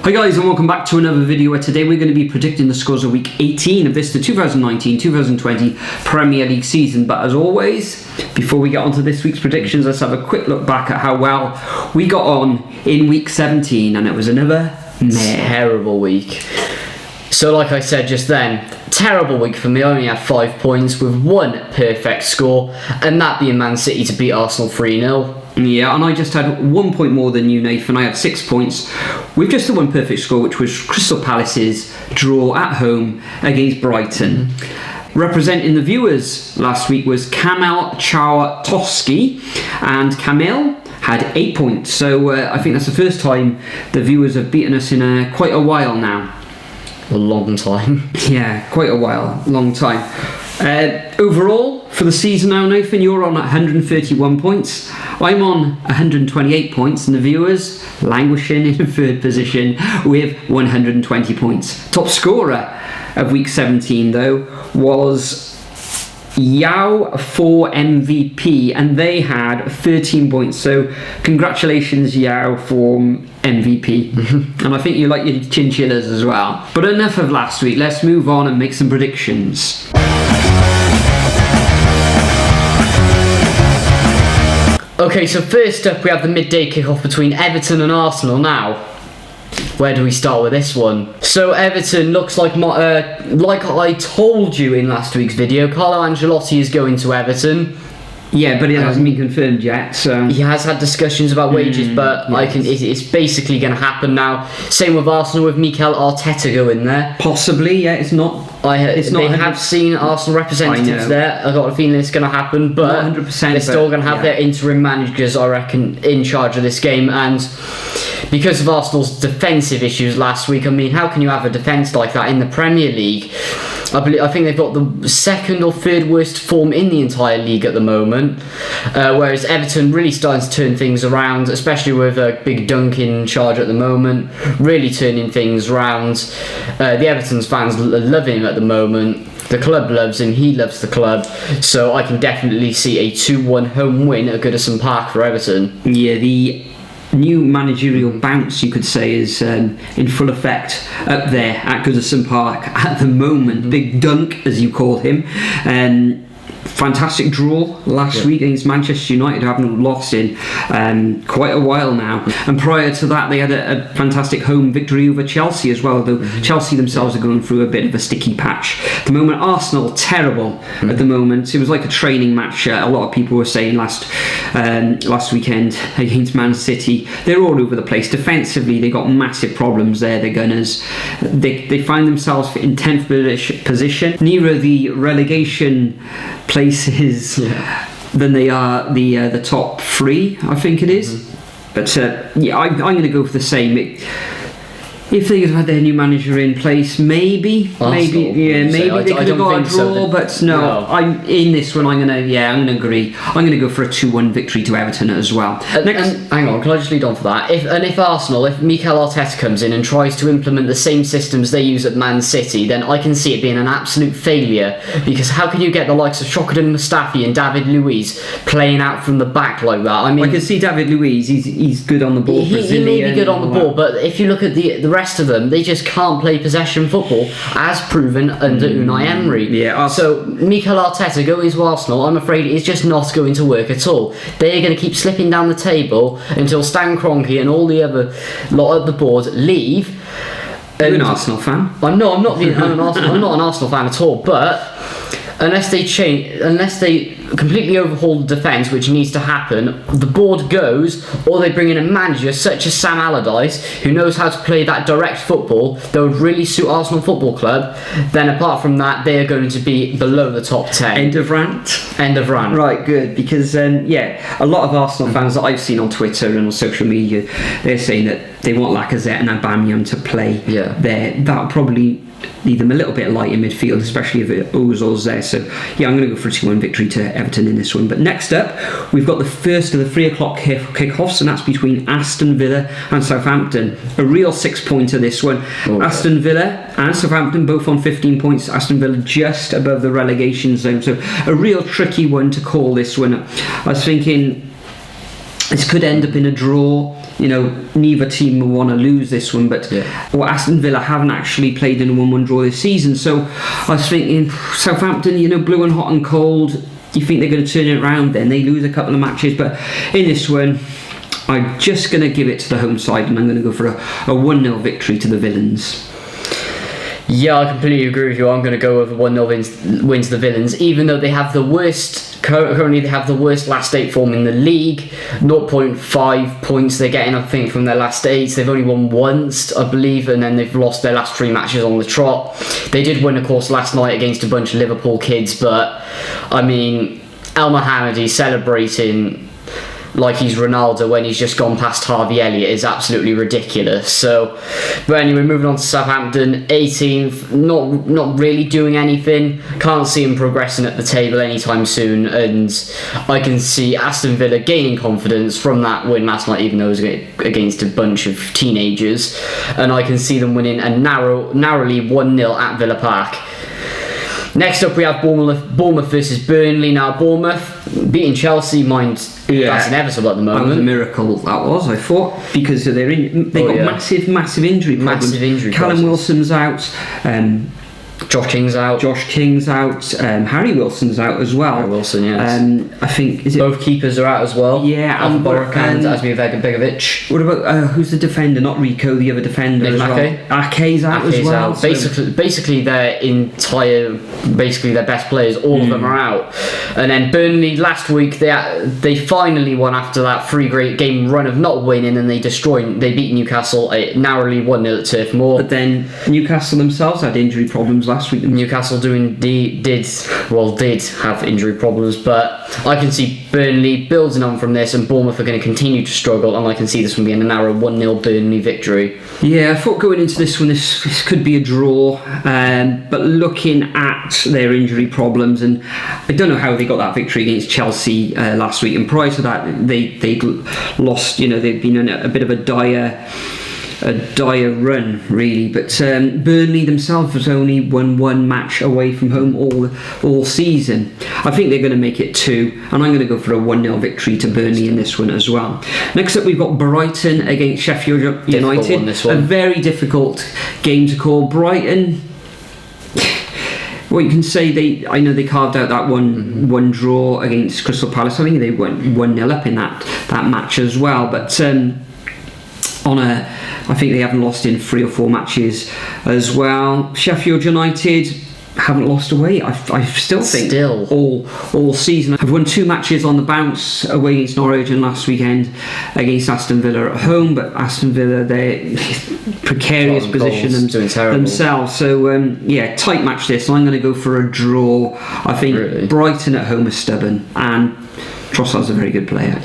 Hi guys, and welcome back to another video where today we're going to be predicting the scores of week 18 of the 2019-2020 Premier League season. But as always, before we get on to this week's predictions, let's have a quick look back at how well we got on in week 17, and it was another terrible week. So like I said just then, terrible week for me. I only had 5 points with one perfect score, and that being Man City to beat Arsenal 3-0. Yeah, and I just had 1 point more than you, Nathan. I had 6 points with just the one perfect score, which was Crystal Palace's draw at home against Brighton. Representing the viewers last week was Kamil Czartoski, and Kamil had 8 points. So I think that's the first time the viewers have beaten us in quite a while now. A long time. Yeah, quite a while. Long time. Overall, for the season now, Nathan, you're on 131 points. I'm on 128 points, and the viewers languishing in third position with 120 points. Top scorer of week 17, though, was Yao for MVP, and they had 13 points. So congratulations, Yao, for MVP. And I think you like your chinchillas as well. But enough of last week. Let's move on and make some predictions. Okay, so first up we have the midday kickoff between Everton and Arsenal now. Where do we start with this one? So Everton looks like like I told you in last week's video, Carlo Ancelotti is going to Everton. Yeah, but it hasn't been confirmed yet. So he has had discussions about wages, but yes. It's basically going to happen now. Same with Arsenal, with Mikel Arteta going there. Possibly, yeah. It's not. They have seen Arsenal representatives there. I got a feeling it's going to happen, but 100%, they're still going to have their interim managers, I reckon, in charge of this game. And because of Arsenal's defensive issues last week, I mean, how can you have a defence like that in the Premier League? I think they've got the second or third worst form in the entire league at the moment, whereas Everton really starting to turn things around, especially with Big Dunk in charge at the moment, really turning things around. The Everton's fans love him at the moment. The club loves him, he loves the club, so I can definitely see a 2-1 home win at Goodison Park for Everton. Yeah, the new managerial bounce, you could say, is in full effect up there at Goodison Park at the moment. Big Dunk, as you call him. Fantastic draw last week against Manchester United, who haven't lost in quite a while now. And prior to that, they had a fantastic home victory over Chelsea as well, though Chelsea themselves are going through a bit of a sticky patch at the moment. Arsenal, terrible at the moment. It was like a training match, a lot of people were saying last weekend against Man City. They're all over the place. Defensively, they got massive problems there, the Gunners. They find themselves in 10th position, nearer the relegation places than they are the top three, I think it is. But I'm going to go for the same. If they had had their new manager in place, maybe they could have got a draw. But no, I'm in this one. I'm going to agree. I'm going to go for a 2-1 victory to Everton as well. Next, hang on, can I just lead on for that? If Mikel Arteta comes in and tries to implement the same systems they use at Man City, then I can see it being an absolute failure. Because how can you get the likes of Shokran Mustafi and David Luiz playing out from the back like that? I mean, I can see David Luiz. He's good on the ball. He may be good on the ball, but if you look at the rest of them, they just can't play possession football, as proven under Unai Emery. Yeah. So Mikel Arteta going to Arsenal, I'm afraid it's just not going to work at all. They're going to keep slipping down the table until Stan Kroenke and all the other lot at the board leave. You're an Arsenal fan? I'm not an Arsenal fan at all. But unless they completely overhaul the defence, which needs to happen, the board goes, or they bring in a manager such as Sam Allardyce, who knows how to play that direct football that would really suit Arsenal Football Club, then apart from that, they are going to be below the top 10. End of rant. Right, good, because a lot of Arsenal fans that I've seen on Twitter and on social media, they're saying that they want Lacazette and Aubameyang to play there. That probably leave them a little bit light in midfield, especially if Ozil's there. So I'm going to go for a 2-1 victory to Everton in this one. But next up, we've got the first of the 3 o'clock kickoffs, and that's between Aston Villa and Southampton. A real 6-pointer this one. Aston Villa and Southampton both on 15 points. Aston Villa just above the relegation zone, so a real tricky one to call this one. I was thinking this could end up in a draw. Neither team will want to lose this one, but Aston Villa haven't actually played in a 1-1 draw this season. So I was thinking, Southampton, blue and hot and cold. You think they're going to turn it around? Then they lose a couple of matches, but in this one, I'm just going to give it to the home side, and I'm going to go for a 1-0 victory to the Villains. Yeah, I completely agree with you. I'm going to go with a 1-0 win to the Villains, even though they have the worst. Currently, they have the worst last 8 form in the league. 0.5 points they're getting, I think, from their last 8. They've only won once, I believe, and then they've lost their last 3 matches on the trot. They did win, of course, last night against a bunch of Liverpool kids, but I mean, El Mohammadi celebrating like he's Ronaldo when he's just gone past Harvey Elliott is absolutely ridiculous. So, but anyway, moving on to Southampton, 18th, not really doing anything. Can't see him progressing at the table anytime soon, and I can see Aston Villa gaining confidence from that win last night, even though it was against a bunch of teenagers, and I can see them winning a narrowly 1-0 at Villa Park. Next up, we have Bournemouth versus Burnley. Now, Bournemouth beating Chelsea, that's inevitable at the moment. That was a miracle, that was, I thought, because they've got massive injury problems. Callum Wilson's out. Josh King's out. Harry Wilson's out as well. Harry Wilson, yes. I think both keepers are out as well. Yeah, Alpha Borak and Asmir Begovic. What about who's the defender? Not Rico, the other defender as well. Ake's out as well. Basically, their best players, all of them are out. And then Burnley last week, they finally won after that 3 game run of not winning, and they beat Newcastle narrowly 1-0 at Turf Moor. But then Newcastle themselves had injury problems last week. Newcastle did have injury problems, but I can see Burnley building on from this, and Bournemouth are going to continue to struggle, and I can see this one being a narrow 1-0 Burnley victory. Yeah, I thought going into this one this could be a draw, but looking at their injury problems, and I don't know how they got that victory against Chelsea last week, and prior to that they'd lost. They'd been in a bit of a dire run, really, but Burnley themselves has only won 1 match away from home all season. I think they're going to make it 2, and I'm going to go for a 1-0 victory to Burnley in this one as well. Next up, we've got Brighton against Sheffield United. A very difficult game to call. Brighton, well, you can say I know they carved out that one draw against Crystal Palace. I think they went 1-0 up in that match as well, but I think they haven't lost in 3 or 4 matches as well. Sheffield United haven't lost away. I still think all season. I've won 2 matches on the bounce away against Norwich and last weekend against Aston Villa at home, but Aston Villa, they're precarious position themselves. So tight match this. I'm going to go for a draw. I think Brighton at home are stubborn, and Trossard's a very good player.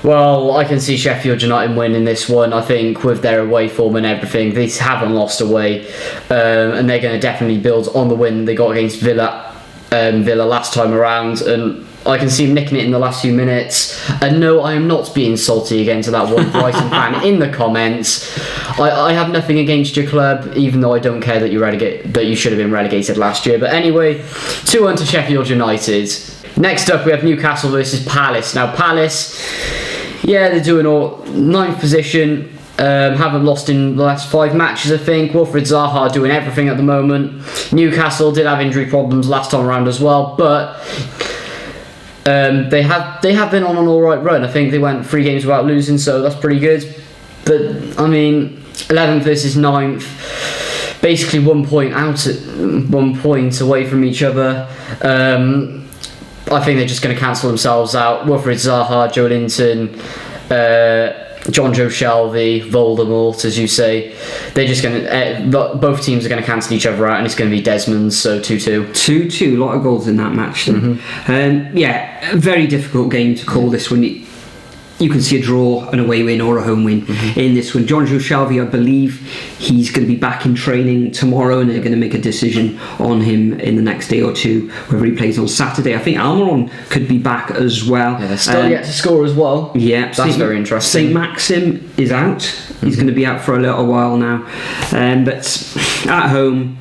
Well, I can see Sheffield United winning this one. I think with their away form and everything, they haven't lost away, and they're going to definitely build on the win they got against Villa last time around, and I can see him nicking it in the last few minutes. And no, I am not being salty again to that one Brighton fan in the comments. I have nothing against your club, even though I don't care that you should have been relegated last year. But anyway, 2-1 to Sheffield United. Next up, we have Newcastle versus Palace. Now, Palace, they're doing 9th position. Haven't lost in the last 5 matches, I think. Wilfried Zaha doing everything at the moment. Newcastle did have injury problems last time around as well, but they have been on an alright run. I think they went 3 games without losing, so that's pretty good. But I mean, 11th versus 9th, basically 1 point out, 1 point away from each other. I think they're just going to cancel themselves out. Wilfried Zaha, Joe Linton, John Joe Shelvey, Voldemort, as you say. They're just going to. Both teams are going to cancel each other out, and it's going to be Desmond's. So 2-2. 2-2. A lot of goals in that match. Mm-hmm. A very difficult game to call this one. You can see a draw, an away win, or a home win in this one. John Joe Shelvey, I believe he's going to be back in training tomorrow, and they're going to make a decision on him in the next day or 2, whether he plays on Saturday. I think Almiron could be back as well. Yeah, they're still yet to score as well. Yeah, that's very interesting. St. Maxim is out. He's going to be out for a little while now. But at home,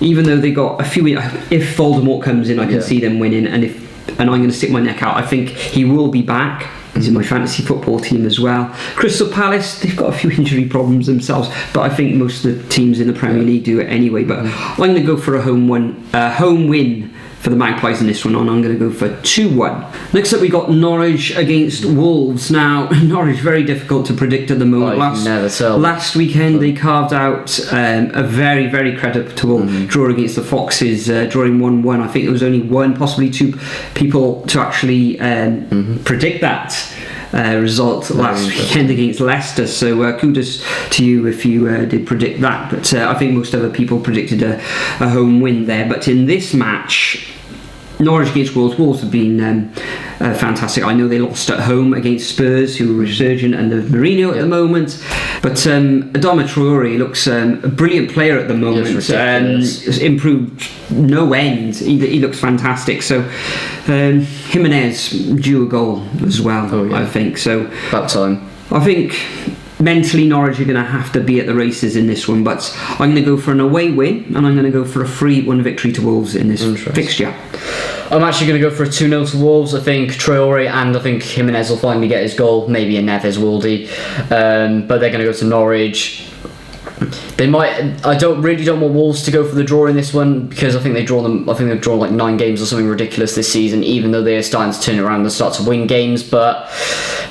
even though they got a few, if Voldemort comes in, I can see them winning, and if and I'm going to stick my neck out. I think he will be back. He's in my fantasy football team as well. Crystal Palace, they've got a few injury problems themselves, but I think most of the teams in the Premier League do it anyway. But I'm going to go for a home win for the Magpies in this one, and I'm going to go for 2-1. Next up, we got Norwich against Wolves. Now, Norwich very difficult to predict at the moment. Last weekend, they carved out a very, very creditable draw against the Foxes, drawing 1-1. I think there was only one, possibly two people to actually predict that result last weekend against Leicester, so kudos to you if you did predict that, but I think most other people predicted a home win there. But in this match, Norwich against Wolves have been fantastic. I know they lost at home against Spurs, who are resurgent under Mourinho at the moment, but Adama Traore looks a brilliant player at the moment. Improved no end. He looks fantastic. So Jimenez due a goal as well, I think. So about time. I think mentally Norwich are going to have to be at the races in this one, but I'm going to go for an away win, and I'm going to go for a 3-1 victory to Wolves in this fixture. I'm actually going to go for a 2-0 to Wolves. I think Traore and I think Jimenez will finally get his goal. Maybe a Neves Wildy, but they're going to go to Norwich. They might. I don't want Wolves to go for the draw in this one, because I think they've drawn like 9 games or something ridiculous this season, even though they are starting to turn around and start to win games. But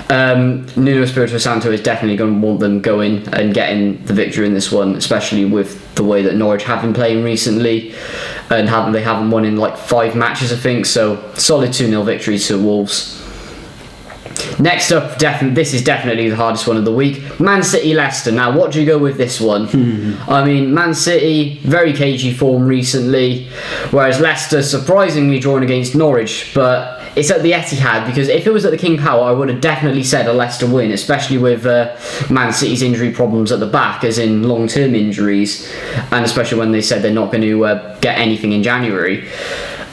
Nuno Espirito Santo is definitely going to want them going and getting the victory in this one, especially with the way that Norwich have been playing recently, and they haven't won in like 5 matches, I think. So solid 2-0 victory to Wolves. Next up, this is definitely the hardest one of the week. Man City Leicester. Now, what do you go with this one? I mean, Man City, very cagey form recently, whereas Leicester surprisingly drawn against Norwich, but it's at the Etihad, because if it was at the King Power, I would have definitely said a Leicester win, especially with Man City's injury problems at the back, as in long-term injuries, and especially when they said they're not going to get anything in January.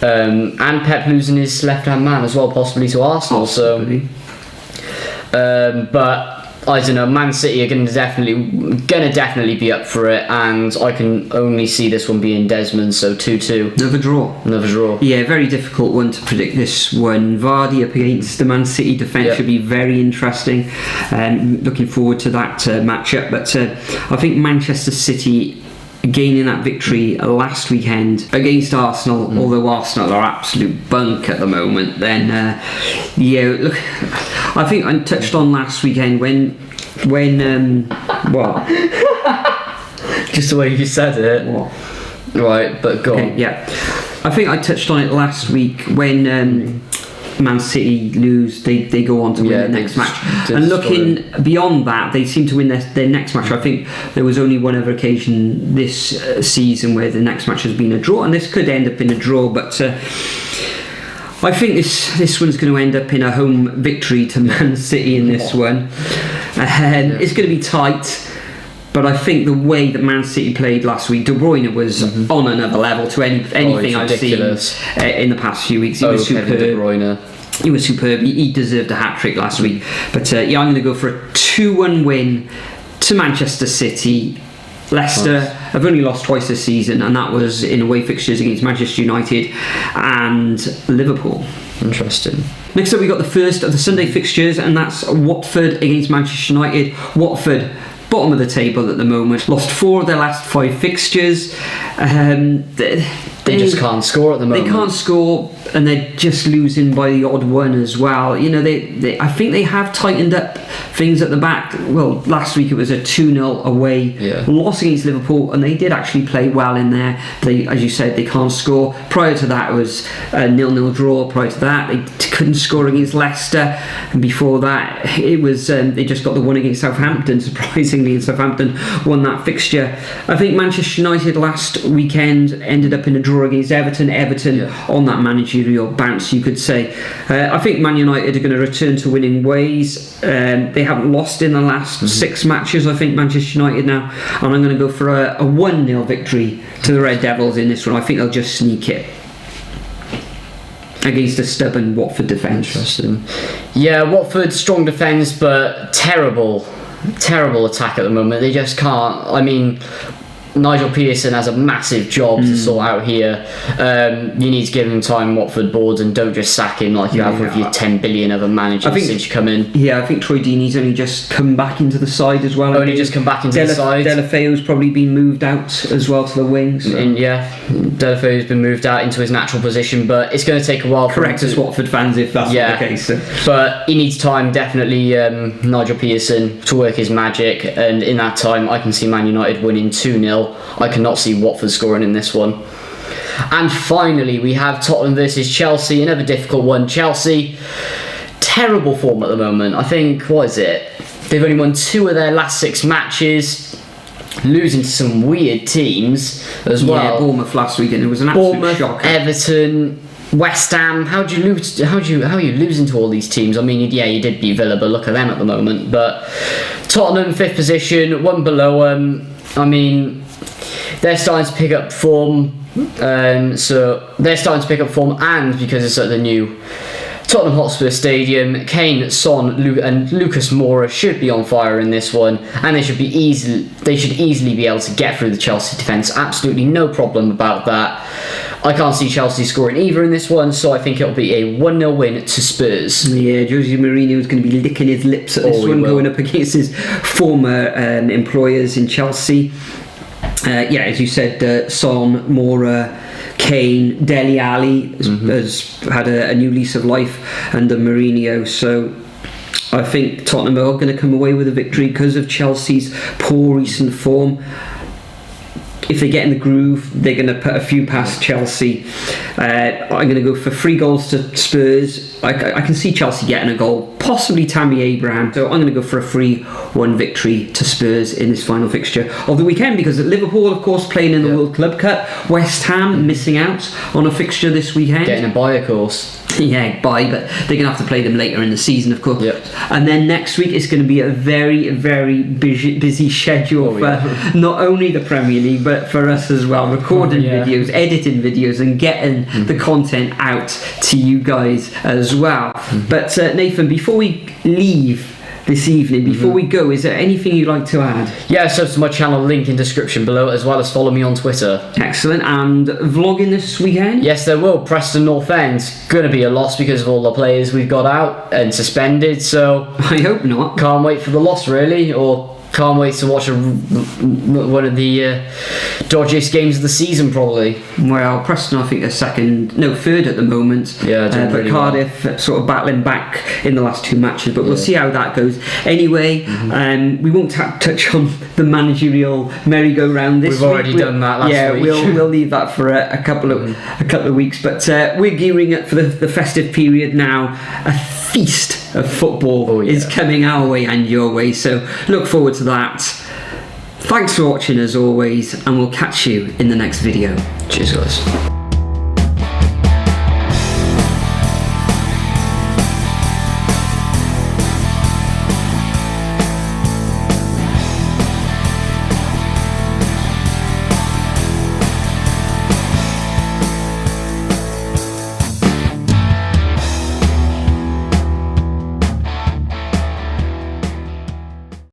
And Pep losing his left-hand man as well, possibly to Arsenal. But I don't know, Man City are going to definitely be up for it, and I can only see this one being Desmond, so 2-2. Another draw. Yeah, very difficult one to predict this one. Vardy up against the Man City defence should be very interesting. Looking forward to that matchup, but I think Manchester City gaining that victory last weekend against Arsenal, although Arsenal are absolute bunk at the moment, then look, I think I touched on last weekend when what? Just the way you said it. What? Right, but go on. Yeah, I think I touched on it last week when Man City lose, they go on to win the next match. And looking beyond that, they seem to win their next match. I think there was only one other occasion this season where the next match has been a draw, and this could end up in a draw, but I think this one's going to end up in a home victory to Man City in this one. It's going to be tight, but I think the way that Man City played last week, De Bruyne was on another level to anything I've seen in the past few weeks. He was superb. De Bruyne. He was superb. He deserved a hat-trick last week. But I'm going to go for a 2-1 win to Manchester City. Leicester have only lost twice this season, and that was in away fixtures against Manchester United and Liverpool. Interesting. Next up, we got the first of the Sunday fixtures, and that's Watford against Manchester United. Watford, bottom of the table at the moment, lost 4 of their last 5 fixtures. They just can't score at the moment. They can't score, and they're just losing by the odd one as well. You know, I think they have tightened up things at the back. Well, last week it was a 2-0 away loss against Liverpool, and they did actually play well in there. They, as you said, they can't score. Prior to that, it was a 0-0 draw. Prior to that, they couldn't score against Leicester, and before that, it was they just got the one against Southampton. Surprisingly, and Southampton won that fixture. I think Manchester United last weekend ended up in a draw against Everton on that managerial bounce, you could say. I think Man United are going to return to winning ways. They haven't lost in the last 6 matches, I think, Manchester United now, and I'm going to go for a 1-0 victory to the Red Devils in this one. I think they'll just sneak it against a stubborn Watford defence. Interesting. Yeah, Watford, strong defence, but terrible attack at the moment. They just can't. I mean, Nigel Pearson has a massive job to sort out here. You need to give him time, Watford boards, and don't just sack him like you have with your 10 billion other managers since you come in. Yeah, I think Troy Deeney's only just come back into the side as well. Only just come back into the side. Delafeo's probably been moved out as well to the wings. So. And Delafeo's been moved out into his natural position, but it's going to take a while. Correct us, Watford fans, if that's not the case. So. But he needs time, definitely, Nigel Pearson, to work his magic, and in that time, I can see Man United winning 2-0. I cannot see Watford scoring in this one. And finally, we have Tottenham versus Chelsea, another difficult one. Chelsea, terrible form at the moment. I think, what is it? They've only won 2 of their last 6 matches, losing to some weird teams as well. Yeah, Bournemouth last weekend, it was an absolute shocker. Everton, West Ham. How are you losing to all these teams? I mean, yeah, you did beat Villa, but look at them at the moment. But Tottenham, 5th position, 1 below them. I mean, they're starting to pick up form. And because it's at the new Tottenham Hotspur Stadium, Kane, Son, and Lucas Moura should be on fire in this one, and they should easily be able to get through the Chelsea defence. Absolutely no problem about that. I can't see Chelsea scoring either in this one, so I think it'll be a 1-0 win to Spurs. Yeah, Jose Mourinho is going to be licking his lips at this one, going up against his former employers in Chelsea. As you said, Son, Moura, Kane, Dele Alli has had a new lease of life under Mourinho, so I think Tottenham are going to come away with a victory because of Chelsea's poor recent form. If they get in the groove, they're going to put a few past Chelsea. I'm going to go for 3 goals to Spurs. I can see Chelsea getting a goal, possibly Tammy Abraham. So I'm going to go for a 3-1 victory to Spurs in this final fixture of the weekend, because Liverpool, of course, playing in the World Club Cup. West Ham missing out on a fixture this weekend. Getting a bye, of course. Yeah, but they're going to have to play them later in the season, of course. Yep. And then next week it's going to be a very, very busy schedule for not only the Premier League, but for us as well. Recording videos, editing videos, and getting the content out to you guys as well. But Nathan, before we leave this evening, before we go, is there anything you'd like to add? Yeah, so to my channel, link in description below, as well as follow me on Twitter. Excellent. And vlogging this weekend? Yes, there will. Preston North End, gonna be a loss because of all the players we've got out and suspended, so I hope not. Can't wait for the loss, really, or can't wait to watch one of the dodgiest games of the season, probably. Well, Preston, I think, are third at the moment. Yeah, but really Cardiff sort of battling back in the last 2 matches. But we'll see how that goes. Anyway, we won't touch on the managerial merry-go-round this week. We've already done that last week. Yeah, we'll leave that for a couple of weeks. But we're gearing up for the festive period now. A feast of football is coming our way and your way, so look forward to that. Thanks for watching as always, and we'll catch you in the next video. Cheers, guys.